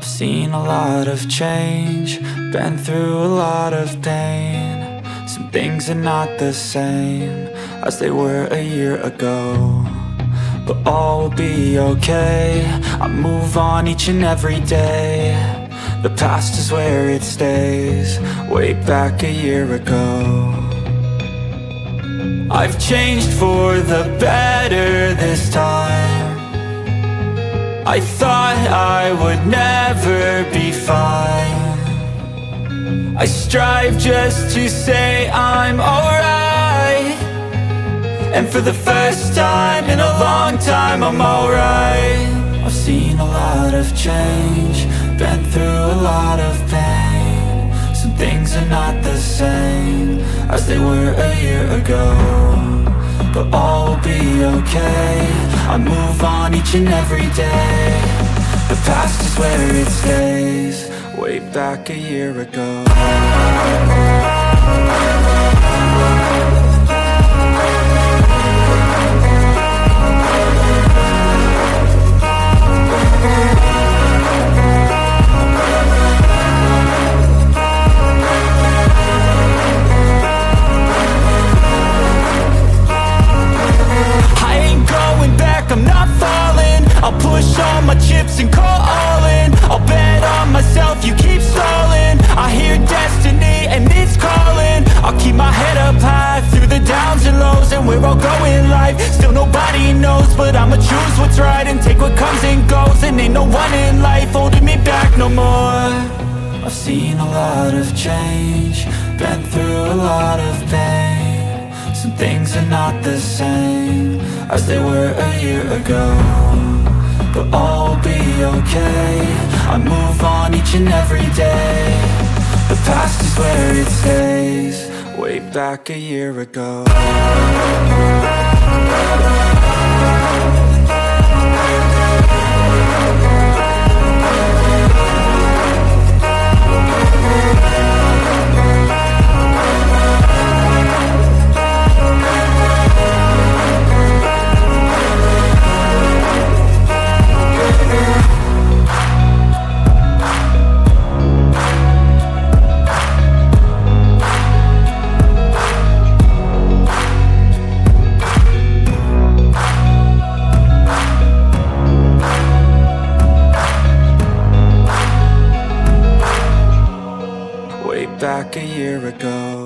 I've seen a lot of change, been through a lot of pain. Some things are not the same as they were a year ago, but all will be okay. I move on each and every day. The past is where it stays, way back a year ago. I've changed for the better this time. I thought I would never be fine. I strive just to say I'm alright, and for the first time in a long time I'm alright. I've seen a lot of change, been through a lot of pain. Some things are not the same as they were a year ago, but all will be okay. I move on each and every day. The past is where it stays, way back a year ago. I'm not falling, I'll push all my chips and call all in. I'll bet on myself, you keep stalling. I hear destiny and it's calling. I'll keep my head up high through the downs and lows, and where I'll go in life, still nobody knows. But I'ma choose what's right and take what comes and goes, and ain't no one in life holding me back no more. I've seen a lot of change, been through a lot of pain. Some things are not the same as they were a year ago, but all will be okay. I move on each and every day. The past is where it stays, way back a year ago. Back a year ago.